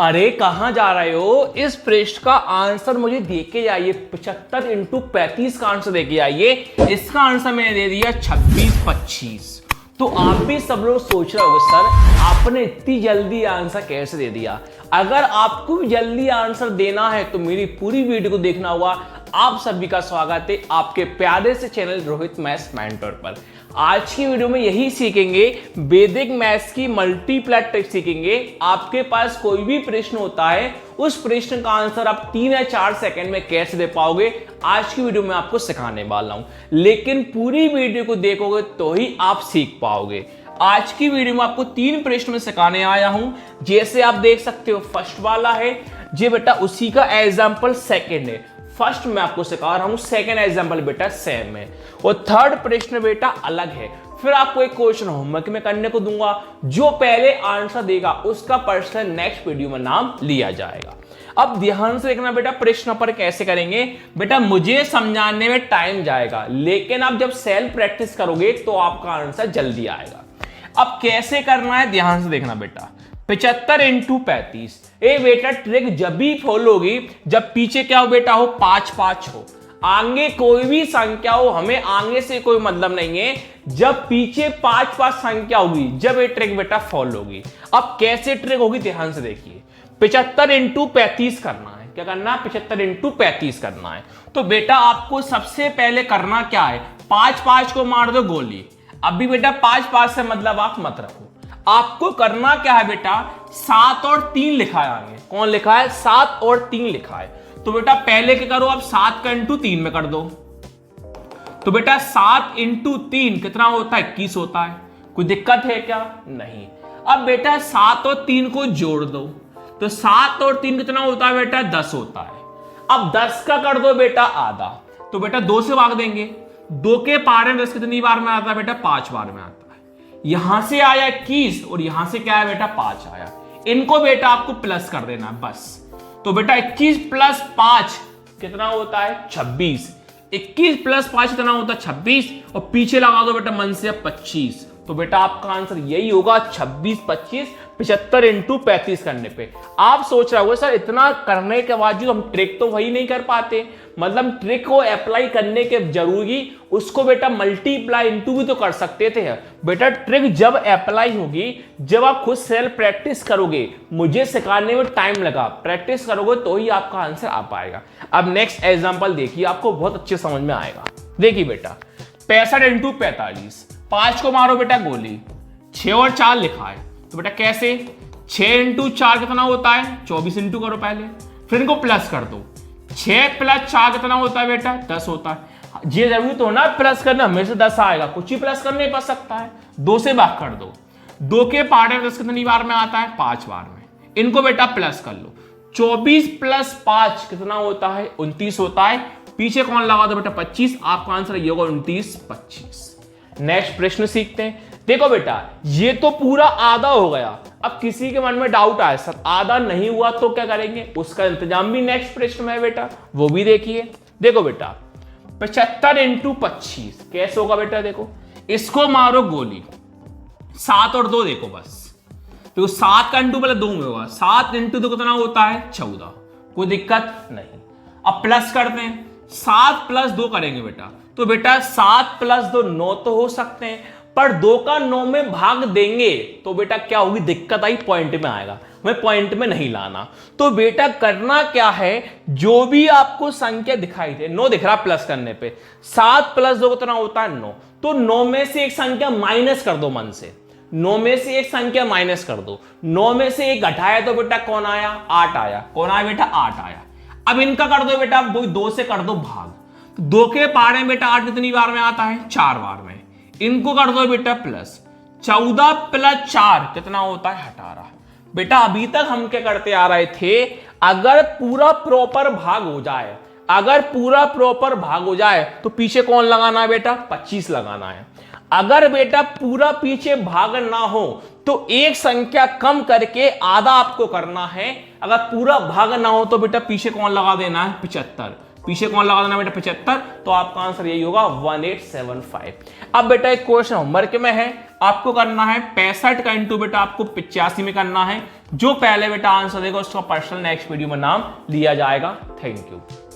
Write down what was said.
अरे कहां जा रहे हो? इस प्रश्न का आंसर मुझे दे के जाइए। 75 इंटू 35 का आंसर दे के आइए। इसका आंसर मैंने दे दिया 26 25। तो आप भी सब लोग सोच रहे होंगे सर आपने इतनी जल्दी आंसर कैसे दे दिया। अगर आपको भी जल्दी आंसर देना है तो मेरी पूरी वीडियो को देखना होगा। आप सभी का स्वागत है आपके प्यारे से चैनल रोहित मैथ्स मेंटर पर। आज की वीडियो में यही सीखेंगे, वैदिक मैथ्स की मल्टीप्लाई ट्रिक सीखेंगे। आपके पास कोई भी प्रश्न होता है उस प्रश्न का आंसर आप 3 या 4 सेकंड में कैसे दे पाओगे, आज की वीडियो में आपको सिखाने वाला हूं। लेकिन पूरी वीडियो को देखोगे तो ही आप सीख पाओगे। आज की वीडियो में आपको 3 प्रश्न में सिखाने आया हूं। जैसे आप देख सकते हो फर्स्ट वाला है जी बेटा, उसी का एग्जाम्पल सेकेंड है। फर्स्ट मैं आपको सिखा रहा हूं, सेकेंड एग्जाम्पल बेटा सेम है और थर्ड प्रश्न बेटा अलग है। फिर आपको एक क्वेश्चन होमवर्क में करने को दूंगा, जो पहले आंसर देगा उसका पर्सनल नेक्स्ट वीडियो में नाम लिया जाएगा। अब ध्यान से देखना बेटा, प्रश्न पर कैसे करेंगे बेटा, मुझे समझाने में टाइम जाएगा, लेकिन आप जब सेल्फ प्रैक्टिस करोगे तो आपका आंसर जल्दी आएगा। अब कैसे करना है ध्यान से देखना बेटा। 75 इंटू 35 ए बेटा ट्रिक जब भी फॉलो होगी जब पीछे क्या हो बेटा, हो 5 5 हो। आगे कोई भी संख्या हो, हमें आगे से कोई मतलब नहीं है। जब पीछे 5 5 संख्या होगी जब ये ट्रिक बेटा फॉलो होगी। अब कैसे ट्रिक होगी ध्यान से देखिए। 75 इंटू 35 करना है। क्या करना है? 75 इंटू 35 करना है। तो बेटा आपको सबसे पहले करना क्या है, 5 5 को मार दो गोली। अभी बेटा 5 5 से मतलब आप मत रखो। आपको करना क्या है बेटा, 7 और 3 लिखा है आगे। कौन लिखा है? 7 और 3 लिखा है। तो बेटा पहले क्या करो, आप 7 का इंटू 3 में कर दो। तो बेटा 7 इंटू 3 कितना होता है? 21 होता है। कोई दिक्कत है क्या? नहीं। अब बेटा 7 और 3 को जोड़ दो, तो 7 और 3 कितना होता है बेटा? 10 होता है। अब 10 का कर दो बेटा आधा, तो बेटा 2 से भाग देंगे। 2 के पारे में 10 कितनी बार में आता है बेटा? 5 बार में आता है। यहां से आया 21 और यहां से क्या है बेटा? 5 आया। इनको बेटा आपको प्लस कर देना बस। तो बेटा 21 प्लस 5 कितना होता है? 26। 21 प्लस 5 कितना होता है? 26। और पीछे लगा दो बेटा मन से 25। तो बेटा आपका आंसर यही होगा 26 25। 75 इंटू 35 करने पे आप सोच रहे हो सर इतना करने के बावजूद हम ट्रिक तो वही नहीं कर पाते, मतलब ट्रिक को अप्लाई करने के जरूरी उसको बेटा मल्टीप्लाई इंटू भी तो कर सकते थे। बेटा ट्रिक जब अप्लाई होगी जब आप खुद सेल्फ प्रैक्टिस करोगे, मुझे सिखाने में टाइम लगा, प्रैक्टिस करोगे तो ही आपका आंसर आ पाएगा। अब नेक्स्ट एग्जांपल देखिए, आपको बहुत अच्छे समझ में आएगा। देखिए बेटा 65 इंटू 45, 5 को मारो बेटा गोली। 6 और 4 लिखा है, तो बेटा कैसे? 6 इंटू 4 कितना होता है? 24 इंटू करो पहले, फिर इनको प्लस कर दो। 6 प्लस 4 कितना होता है बेटा? 10 होता है। ये जरूरी तो ना प्लस करना, हमेशा 10 आएगा, कुछ ही प्लस करने पा सकता है। 2 से भाग कर दो। 2 के पारे में 10 कितनी बार में आता है? 5 बार में। इनको बेटा प्लस कर लो। 24 प्लस 5 कितना होता है? 29 होता है। पीछे कौन लगा दो बेटा? 25। आपका आंसर ये होगा 29 25। नेक्स्ट प्रश्न सीखते हैं। देखो बेटा ये तो पूरा आधा हो गया। अब किसी के मन में डाउट आया सर आधा नहीं हुआ तो क्या करेंगे, उसका इंतजाम भी नेक्स्ट प्रश्न में है बेटा, वो भी देखिए। देखो बेटा 75 इंटू 25 कैसे होगा बेटा? देखो इसको मारो गोली। 7 और 2 देखो बस, तो 7 का इंटू पहले 2 में होगा। 7 इंटू 2 कितना होता है? 14। कोई दिक्कत नहीं। अब प्लस करते हैं, 7 प्लस 2 करेंगे बेटा, तो बेटा 7 प्लस 2 9 तो हो सकते हैं, पर 2 का 9 में भाग देंगे तो बेटा क्या होगी? दिक्कत आई, पॉइंट में आएगा, हमें पॉइंट में नहीं लाना। तो बेटा करना क्या है, जो भी आपको संख्या दिखाई दे, 9 दिख रहा प्लस करने पे, 7 प्लस 2 कितना होता है? 9। तो 9 में से एक संख्या माइनस कर दो मन से। 9 में से एक संख्या माइनस कर दो। 9 में से एक घटाया तो बेटा कौन आया? 8 आया। कौन आया बेटा? 8 आया। अब इनका कर दो बेटा, 2 से कर दो भाग। 2 के पारे में बेटा 8 कितनी बार में आता है? 4 बार में। इनको कर दो बेटा प्लस। 14 प्लस 4 कितना होता है? 18। बेटा अभी तक हम क्या करते आ रहे थे, अगर पूरा प्रॉपर भाग हो जाए, अगर पूरा प्रॉपर भाग हो जाए तो पीछे कौन लगाना है बेटा? 25 लगाना है। अगर बेटा पूरा पीछे भाग ना हो तो एक संख्या कम करके आधा आपको करना है। अगर पूरा भाग ना हो तो बेटा पीछे कौन लगा देना है? 75। पीछे कौन लगा देना बेटा? 75। तो आपका आंसर यही होगा 1875। अब बेटा एक क्वेश्चन होमवर्क में है, आपको करना है 65 का इंटू बेटा आपको 85 में करना है। जो पहले बेटा आंसर देगा उसका पर्सनल नेक्स्ट वीडियो में नाम लिया जाएगा। Thank you.